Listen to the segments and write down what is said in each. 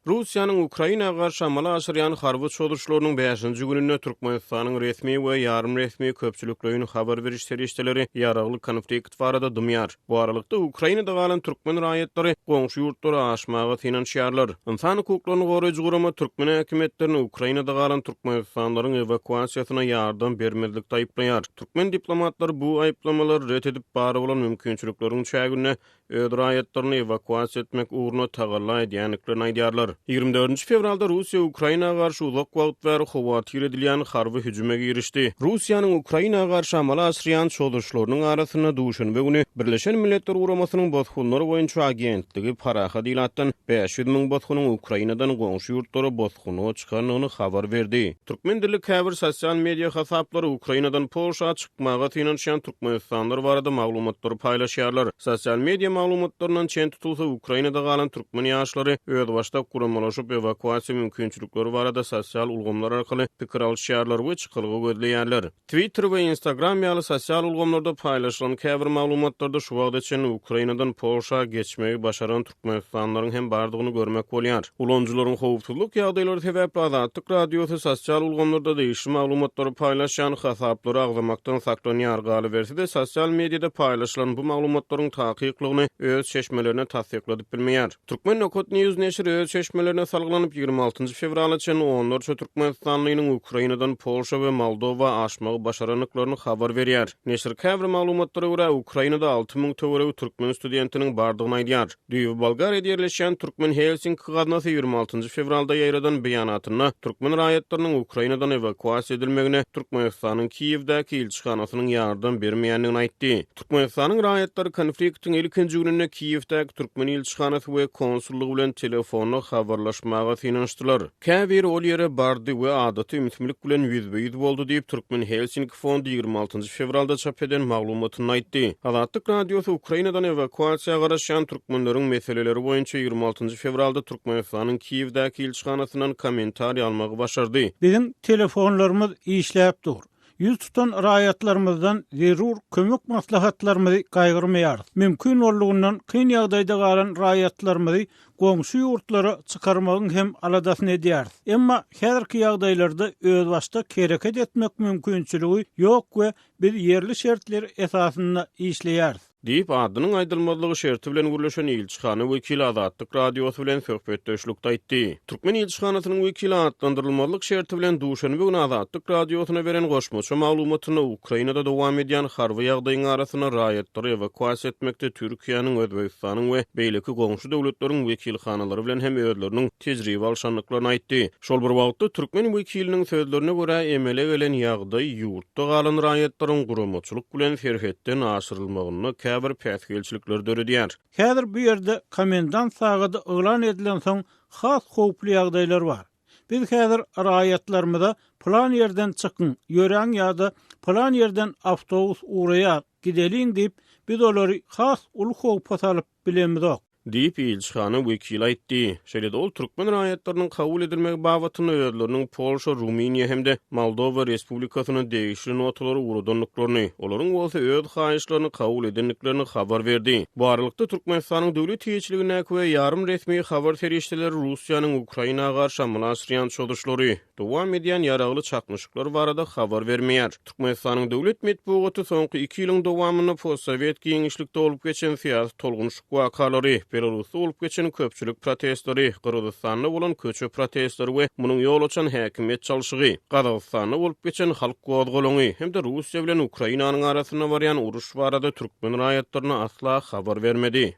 Russiýanyň Ukrainaga garşy amala aşyrýan harby çoluşlarynyň 5-nji gününe Türkmenistanyň resmi we ýarym resmi köpçülikleriniň habar beriş serişdeleri ýaragly konflikt barada dymýar. Bu aralykda Ukrainada galan türkmen raýatlary goňşy ýurtlara aşmagy finansiýarlar. Insan hukuklaryny goraýjy gurama türkmen häkimetlerini Ukrainada galan türkmenistanlaryň evakuasiýasyna ýardam bermezlikde aýplaýar. Türkmen diplomatlary bu aýplamalar ret edip bary bolan mümkinçilikleriň çägine öz raýatlaryny evakuasiýa etmek uğruna tagalla edýänliklerini aýdýarlar. 24 fevralda Russiya Ukrainaga garşy uzak wagt bäri howatyr edilýän harby hüjüme girişdi. Russiýanyň Ukrainaga garşy amala aşyrýan çoluşlarynyň arasyna duşun we güni Birleşen Milletler Guramasynyň bozgunlary boýunça agentligi paraha dilatdan 500 000 bozgunyň Ukrainadan goňşy ýurtlara bozguny çykanyny habar berdi. Türkmen dilli käbir sosial media hasaplary Ukrainadan Polşa çykmaga finansiýan türkmenistanlar barada maglumatlary paýlaşýarlar. Sosial media maglumatlarynyň çen tutulsa Ukrainada galan türkmen ýaşlary öz başda guramalaşyp evakuasiýa mümkinçilikleri barada sosial ulgamlar arkaly pikir alýarlar we çykylgy gözleýärler. Twitter we Instagram ýaly sosial ulgamlarda paýlaşylan käbir maglumatlarda şu wagda çen Ukrainadan Polşa geçmegi başaran türkmenistanlaryň hem bardygyny görmek bolýar. Ulanjylaryň howpsuzlyk ýagdaýlary sebäpli Azatlyk radiosu sosial ulgamlarda değişik maglumatlary paýlaşan hasaplary agzamakdan saklanýar galy berse de sosial mediada paýlaşylan bu maglumatlaryň takyklagyny öz çeşmelerine tasdiqladyp bilmeýär. Türkmen Nokot News neşri öz çeşmelerine salgylanyp 26 fevrala çen onlarça Türkmenistanlynyň Ukrainadan Polşa we Moldova aşmagy başaranyklaryny habar berýär. Neşir käbir maglumatlara görä Ukrainada 6000 töwereg türkmen studentiniň bardygyny aýdýar. Düýbi Bolgariýada ýerleşen Türkmen Helsinki gaznasy 26 fevralda ýaýradan beýanatyna türkmen raýatlarynyň Ukrainadan evakuasiýa edilmegine Türkmenistanyň Kiýewdäki elçixanasynyň ýardam bermeýänligini aýtdy. Türkmenistanyň raýatlary konfliktiň ilkinji gününe Kiýewdäki türkmen elçixanasy we konsullugy bilen telefonna habarlaşmaga finançdylar. Käbir ol ýere bardy we adaty ümitlik bilen ýüzbe-ýüz boldy diýip Türkmen Helsinki fondy 26 fevralda çap eden maglumatyny aýtdy. Azatlyk radiosu Ukrainadan evakuasiýaga garaşan türkmenleriň meseleleri boýunça 26 fevralda Türkmenistanyň Kiýewdäki elçixanasynyň kommentariýa almagy başardy. Bizim telefonlarımız işläp dur. Yüz tutan raýatlarymyzdan zerur kömek maslahatlarymyzy gaýgyrmaýar. Mümkin bolýandan kyn ýagdaýda galan raýatlarymyzy goňşy ýurtlara çykarmagyň hem aladasyny edýär. Emma häzirki ýagdaýlarda öz başda kereket etmek mümkinçiligi ýok we biz ýerli şertler esasynda işleýär. Diýip adynyň aýdylmazlygy şerti bilen gürleşen elçixana wekili Azatlyk radiosu bilen söhbetdeşlikde aýtdy. Türkmen elçixanasynyň wekili adlandyrylmazlyk şerti bilen duşan we Azatlyk radiosuna beren goşmaça maglumatyny Ukrainada dowam edýän harby ýagdaýyň arasyna raýatlary evakuasiýa etmekde Türkiýanyň, Özbegistanyň we beýleki goňşy döwletleriň wekilhanalary bilen hem özleriniň tejribe alşanlyklaryny aýtdy. Şol bir wagtda Türkmen wekiliniň sözlerine görä emele gelen ýagdaý ýurtda galan raýatlaryň guramaçylyk bilen ferhetden aşyrylmagyny bir päsgelçilikler döredýär. Häzir bu ýerde komendant sagada elan edilen soň has howply ýagdaýlar bar. Biz häzir raýatlarymyza plan ýerden çykyn, ýören ýa-da plan ýerden awtobus uraýar, gideliň diýip biz olary has uly howpa salyp bilemizok. Diýip elçixana wekili aýtdy. Şeýle ol türkmen raýatlarynyň kabul edilmegi babatyny özleriniň Polşa, Ruminiýa hemde Moldova Respublikasyna degişli notalary urudanlyklaryny, olaryň bolsa öz haýyşlaryny kabul edenliklerini habar berdi. Bu aralykda Türkmenistanyň döwlet ýetirligine we ýarym resmi habar serişdeleri Russiýanyň Ukrainaga garşy amala aşyrýan çoluşlary dowam edýän ýaragly çakmyşyklar barada habar bermeýär. Türkmenistanyň döwlet medeniýeti soňky 2 ýylyň dowamyny postsovet giňişlikde bolup geçen siýasat tolgunçlyk wakalary, Belarusda bolup geçen köpçülik protestleri, Kırgızstanda bolan köçe protestleri we munyň ýol açan häkimet çalşygy, Gazagystanda bolup geçen halk gowdgalagy hem de Russiýa bilen Ukrainanyň arasyna barýan uruş barada türkmen raýatlaryna asla habar bermedi.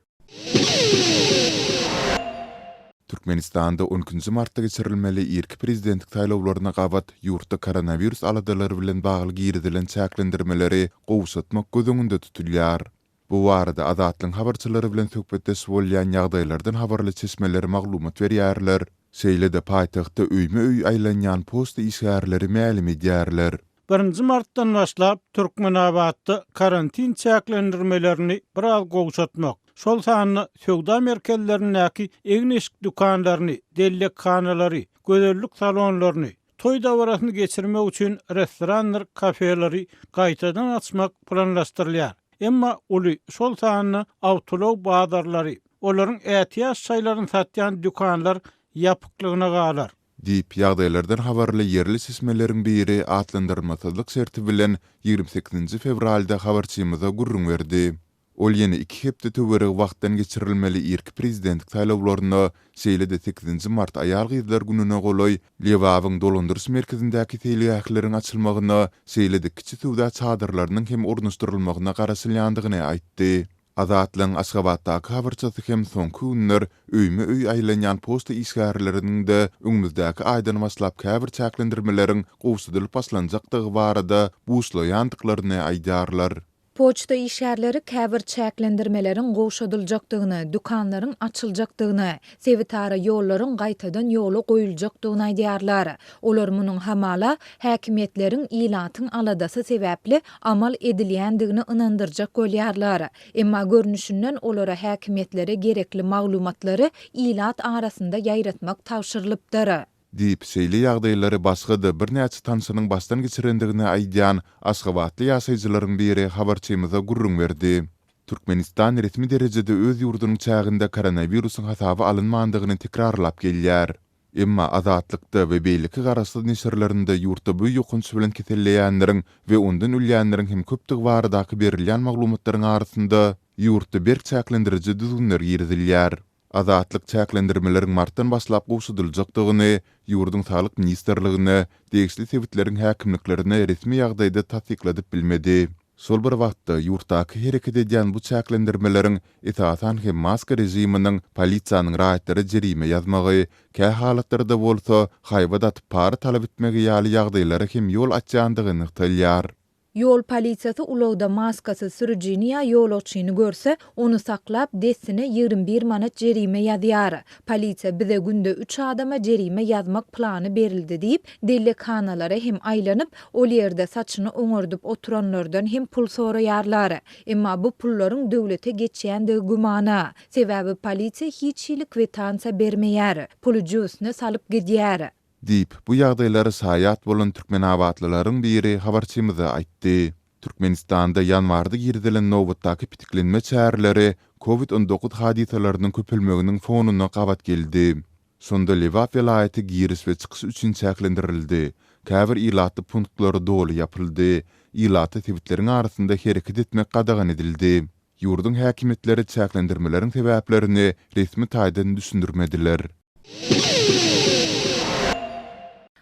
Türkmenistanda 10 martda geçirilmeli ilk prezidentlik taýlawlaryna gabat ýurtda koronavirus aladylary bilen bagly girdilen çäklendirmeleri gowsatmak gözüňünde tutulýar. Bu arada Azatlyň habarçylary bilen söhbetdeş bolýan ýagdaýlardan habarly çeşmeleri maglumat berýärler. Şeýle-de paýtagtda öýme-öý aýlanýan posta işgärleri mälim edýärler. 1 martdan başlap Türkmenabadda karantin çäklendirmelerini biraz gowşatmak, şol sanyny söwda merkezlerindäki egneşik dukanlaryny, dellekhanalary, gözellik salonlaryny, toy dawrasyny geçirmek üçin restoranlar, kafeleri gaýtadan açmak planlaşdyrylýar. Emma uly şol sanyny awtolow bazarlary, olaryň ätiýaş çaýlaryny satýan dukanlar yapıklygyna galar. Diýip ýagdaýlardan habarly yerli sesmeleriň biri atlandyrmasyzlyk serti bilen 28 fevralda habarçymyza gurrun berdi. Ol ýene 2 hepde töwereg wagtdan geçirilmeli irki prezidentlik saýlawlaryna şeýle-de 8 mart aýal gyzlar gününe goloý Lewawyň dolandyrys merkezindäki teýleýäkleriň açylmagyna şeýle-de kiçi suwda çadyrlarynyň hem ornaşdyrylmagyna garaşylýandygyny aýtdy. Azatlyň Aşgabatdaky habarçysy hem soňky günler öýme-öý aýlanýan posta işgärleriniň de öňümüzdäki aýdan başlap käbir çäklendirmeleriň gowsudylyp başlanjakdygy barada buýslaýandyklaryny aýdarlar. Poçta işgärleri käbir çäklendirmeleriň gowşadyljakdygyny, dukanlaryň açyljakdygyny, sevitara ýollaryň gaýtadan ýola goýuljakdygyny aýdýarlar. Olar munyň hamala häkimetleriň ilatyň aladasy sebäpli amal edilýändigini ynandyrjak bolýarlar. Emma görnüşinden olara häkimetlere gerekli maglumatlary ilat arasynda ýaýratmak tawşyrylypdyr. Diýip şeýle ýagdaýlary başga-da bir näçe tanşynyň başdan geçirendigini aýdýan Aşgabatly ýaşaýjylaryň biri habarçymyza gurrun berdi. Türkmenistan resmi derejede öz ýurdunyň çäginde koronawirusyň hasaby alynmandygyny tekrarlap gelýär. Emma azatlykda we beýleki garaşly neşirlerinde ýurtda bu ýokunç bilen keselleýänleriň we ondan ölýänleriň hem köpdigi baradaky berilýän maglumatlaryň arasynda ýurtda berk çäklendiriji düzgünler ýerdilýär. Azatlyk çäklendirmeleriň martdan başlap gowşadyljakdygyny, ýurdun Sağlyk Ministrligine, degişli sebitleriň häkimliklerine resmi ýagdaýda tasdikladyp bilmedi. Sol bir wagtda ýurtdaky hereket edýän bu çäklendirmeleriň esasan hem maska rejiminiň polisiýanyň raýatlary jerime ýazmagy, kä halatlarda bolsa haýbat atyp para talap etmegi ýaly ýagdaýlara hem ýol açýandygyny ýagtylýar. Yol polisiýasy ulagda maskasy sürüjini ýa ýolagçyny görse, onu saklap desine 21 manat jerime ýazýar. Polisiýa bize günde 3 adama jerime ýazmak plany berildi diýip, delle kanalara hem aýlanyp, ol ýerde saçyny oňardyp oturanlardan hem pul soraýarlar. Emma bu pullaryň döwlete geçýändigi gumana. Sebäbi polisiýa hiç ýyly kwitansiýa bermeýär, puly jüsüne salyp gidýär. Diýip bu ýagdaýlary saýat bolan türkmenawatlylaryň biri habarçymyza aýtdy. Türkmenistanda ýanwarda girdilen nowbatdaky pitiklenme çäreleri COVID-19 hadisalarynyň köpelmeginiň fonuna gabat geldi. Sonda Lewa vilayaty giris we çykyş üçin çäklendirildi. Käbir ilaty punktlary dolu ýapyldy. Ilaty sebitleriň arasynda hereket etmek gadagan edildi. Ýurdun häkimetleri çäklendirmeleriň sebäplerini resmi taýdan düşündirmediler.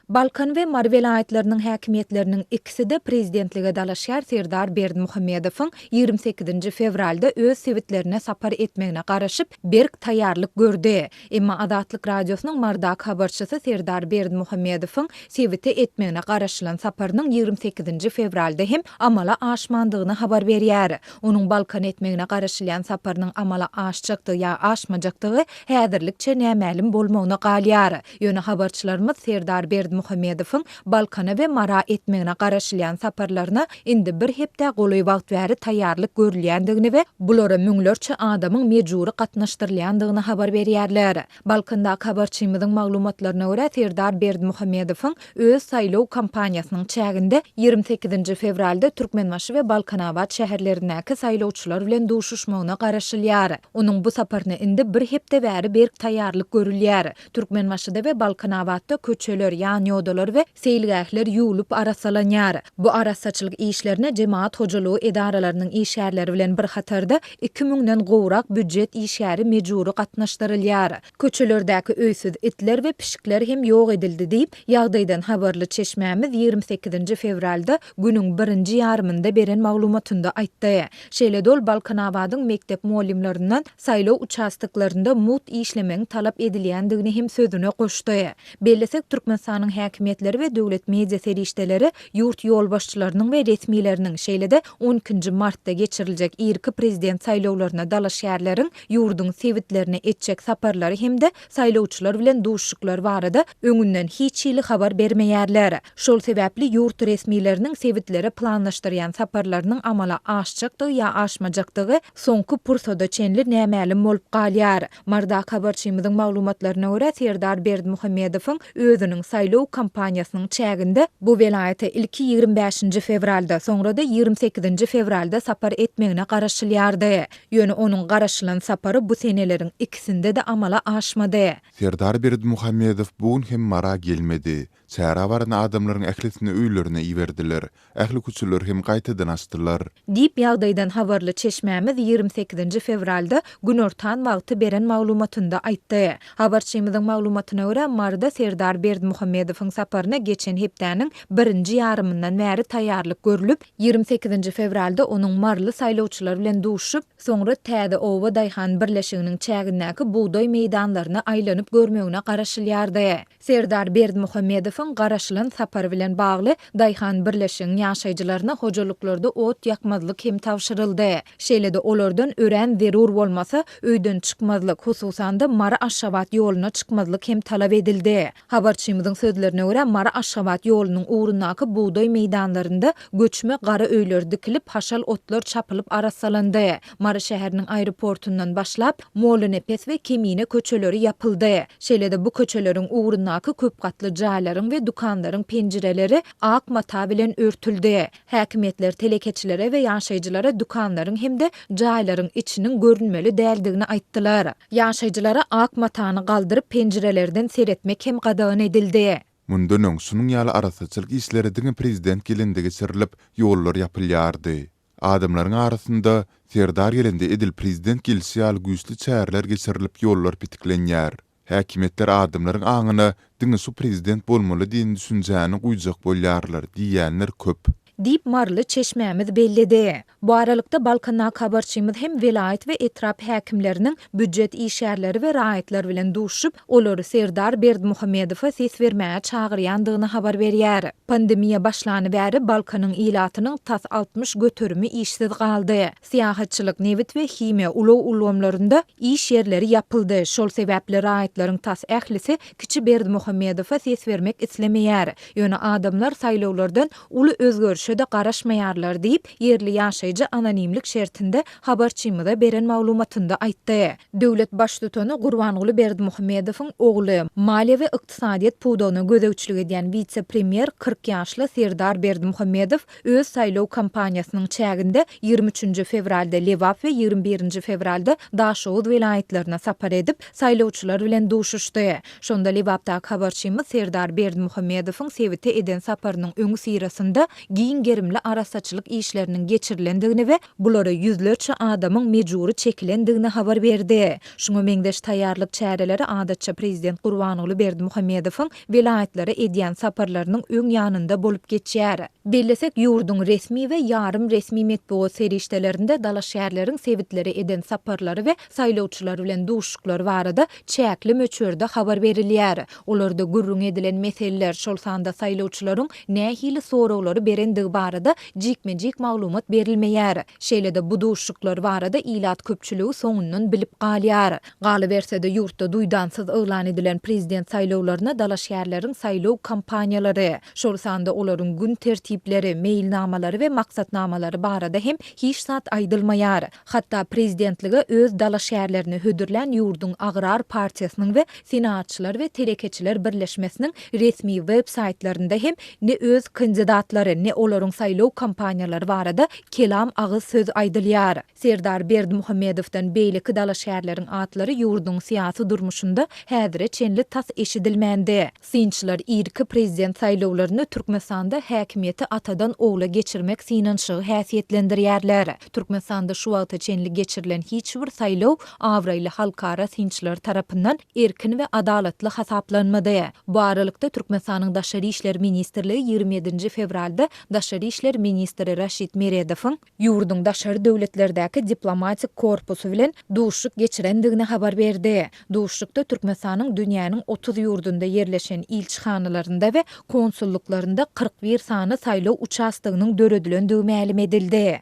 Balkan ve Mar vilayetlerinin häkimetlerinin ikisi de prezidentlige dalaşýar Serdar Berdimuhammedowyň 28 fevralda öz sebitlerine sapar etmegine garaşyp berk taýýarlyk gördi. Emma Azatlyk radiosynyň Mardak habarçysy Serdar Berdimuhammedowyň sebiti etmegine garaşylan saparynyň 28 fevralda hem amala aşmandygyny habar berýär. Onuň Balkan etmegine garaşylan saparynyň amala aşjakdygy ýa aşmajakdygy häzirlikçe nämälim bolmagyna galýar. Ýöne habarçylarymyz Serdar Muhammedowyň Balkana we Mara etmegine garaşylan saparlaryna indi bir hepde goly wagt bäri taýýarlyk görülýändigini we bulara müňlerçe adamyň mejburi gatnaşdyrylýandygyny habar berýärler. Balkandaky habarçymyzyň maglumatlaryna görä Serdar Berdimuhammedowyň öz saýlaw kampaniýasynyň çäginde 28 fevralda Türkmenbaşy we Balkanabad şäherlerindäki saýlawçylar bilen duşuşmagyna garaşylýar. Onuň bu saparyna indi bir hepde bäri berk taýýarlyk görülýär. Türkmenbaşyda we Balkanabadda köçeler ýa ýodalar we seýilgähler ýuwulyp arasalanýar. Bu arasaçylyk işlerine jemaat hojalygy edaralarynyň işgärleri bilen bir hatarda 2000-den gowrak büdjet işgäri mejburi gatnaşdyrylýar. Köçelerdäki öýsüz itler we pişikler hem ýok edildi diýip ýagdaýdan habarly çeşmämiz 28 fevralda günüň birinji ýarymynda beren maglumatynda aýtdy. Şeýle Balkanabadyň mektep muallimlerinden saýlaw участокlarynda mut işlemeň talap edilýändigini hem sözüne goşdy. Bellesek Türkmenistanyň häkimetleri we döwlet media serişdeleri ýurt ýolbaşçylarynyň we resmileriniň şeýle-de 12 martda geçiriljek irki prezident saýlawlaryna dalaşýarlaryň ýurdun sebitlerini etjek saparlary hemde saýlawçylar bilen duşuşyklar barada öňünden hiç ýyly habar bermeýärler. Şol sebäpli ýurt resmileriniň sebitlere planlaşdyrýan saparlarynyň amala aşjakdygy ýa aşmajakdygy soňky pursada çenli nämälim bolup galýar. Mardak habarçymyzyň maglumatlaryna görä Serdar Berdimuhammedowyň özüniň saýlaw kampaniýasynyň çäginde bu welaýata ilki 25 fevralda, soňra da 28 fevralda sapar etmegine garaşylýardy. Ýöne onuň garaşylan sapary bu seneleriň ikisinde de amala aşmady. Serdar Berdimuhammedow bugün hem mara gelmedi. Çäre baran adamlaryň ählisini öýlerine iberdiler. Ähli küçüler hem gaýtadan açdylar. Diýip ýagdaýdan habarly çeşmämiz 28 fevralda gün ortan wagty beren maglumatynda aýtdy. Habarçymyzyň maglumatyna görä marda Serdar Berdimuhammedowyň saparyna geçen hepdäniň 1-nji ýarymyndan bäri taýýarlyk görülip, 28 fevralda onuň marly saýlawçylar bilen duşup, soňra Täze Owa Daýhan birleşiginiň çägindäki buğday meýdanlaryna aýlanyp görmegine garaşylýardy. Serdar Berdimuhammedowyň garaşylan sapary bilen bagly Daýhan birleşiginiň ýaşaýjylaryna hojalyklarda ot ýakmazlyk hem tawşyryldy. Şeýle-de olardan ören zerur bolmasa öýden çykmazlyk, hususanda Mara Aşgabat ýoluna çykmazlyk hem talap edildi. Habarçymyzyň sözlerine görä Mara Aşgabat ýolunyň uğrundaky buğday meýdanlarynda göçme gara öýler dikilip, haşal otlar çapylyp arasalandy. Mara şäheriniň aeroportundan başlap Molenepes we Kemine köçeleri yapyldy. Şeýle-de bu köçeleriň uğrundaky köp gatly jaýlaryň we dukanlaryň penjireleri ak mata bilen örtüldi. Häkimetler telekeçilere we ýaşaýjylara dukanlaryň hemde jaýlaryň içiniň görünmeli däldigini aýtdylar. Ýaşaýjylara ak matany galdyryp penjirelerden seretmek hem gadagan edildi. Mundan öň sunuň ýaly arasaçylyk işleri diňe prezident gelende geçirilip, ýollar yapylýardy. Adamlaryň arasynda Serdar gelende edil prezident gelişi ýaly güýçli çäreler geçirilip, ýollar bitiklenýär. Häkimetler adamlaryň aňyna diňe su prezident bolmaly diýen düşünjäni guýjak bolýarlar diýenler köp. Diýip marly çeşmämiz bellidi. Bu aralykda Balkannak habarçymyz hem velayet we etrap häkimleriniň büdjet işärleri we raýatlar bilen duşup, olary Serdar Berdimuhammedowa ses vermäge çagyrýandygyny habar berýär. Pandemiýa başlany bäri Balkanyň ilatynyň tas 60 götürümi işsiz galdy. Siýahatçylyk, newit we hime ulgamlarynda iş ýerleri yapyldy. Şol sebäpli raýatlaryň tas ählisi kiçi Berdimuhammedowa ses vermek islemeýär. Ýöne adamlar saýlawlardan uly özgörüşe de garaşmaýarlar diýip yerli ýaşaýjy anonimlik şertinde habarçymyza beren maglumatynda aýtdy. Döwlet başlygyny Gurbanguly Berdimuhammedowyň ogly maliýe we ykdysadyýet puwdagyna gözegçilik edýän vice-premier 40 ýaşly Serdar Berdimuhammedow öz saýlaw kampaniýasynyň çäginde 23 fevralda Lewap we 21 fevralda Daşowuz welaýetlerine sapar edip saýlawçylar bilen duşuşdy. Şonda Lewapdaky habarçymyz Serdar Berdimuhammedowyň sebite eden saparynyň öňü sirasynda gerimli arasaçylyk işleriniň geçirilendigini we bulara yüzlerçe adamyň mejburi çekilendigini habar berdi. Şuňa meňdeş taýýarlyk çäreleri adatça prezident Gurbanguly Berdimuhammedowyň welaýetlere edýän saparlarynyň öň ýanynda bolup geçýär. Bellesek ýurduň resmi we ýarym resmi metbuat serişdelerinde dalaşýarlaryň sebitleri eden saparlary we saýlawçylar bilen duşuklary barada çäkli möçörde habar berilýär. Olarda gurrun edilen meseleler şol sanda saýlawçylaryň nähili sorawlary berendigi barada jikme-jik maglumat berilmeýär. Şeýle-de bu duşuklar barada ilat köpçüligi soňundan bilip galýar. Galy berse-de ýurtda duýdansyz öňlan edilen prezident saýlawlaryna dalaşýarlaryň saýlaw kampaniýalary, şol sanda olaryň gün tertipleri, mailnamalary we maksatnamalary barada hem hiç zat aýdylmaýar. Hatda prezidentlige öz dalaşýarlaryny hödürlän ýurduň Agrar partiýasynyň we senatçylar we telekeçiler birleşmesiniň resmi web saytlarynda hem ne öz kandidatlary ne olaryň saýlaw kampaniýalary barada kelam agyz söz aýdylýar. Serdar Berdimuhammedowdan beýleki dalaşýarlaryň atlary ýurduň syýasy durmuşynda häzire çenli tas eşidilmändi. Sinçiler irki prezident saýlawlaryny Türkmenistanda häkimiýeti atadan ogla geçirmek synanşygy häsiýetlendirýärler. Türkmenistanda şu wagta çenli geçirilen hiç bir saýlaw awraýly halkara sinçiler tarapyndan erkin we adalatly hasaplanmady. Bu aralykda Türkmenistanyň Daşary işler ministrligi 27 fevralda Daşary işler ministri Raşid Meredowyň ýurduň daşary döwletlerdäki diplomatik korpusu bilen duşuk geçirendigini habar berdi. Duşukda Türkmenistanyň dünýäniň 30 ýurdunda yerleşen ilçihanlarynda we konsulluklarynda 41 sany saýlaw uçastygynyň döredilendigini ma'lum edildi.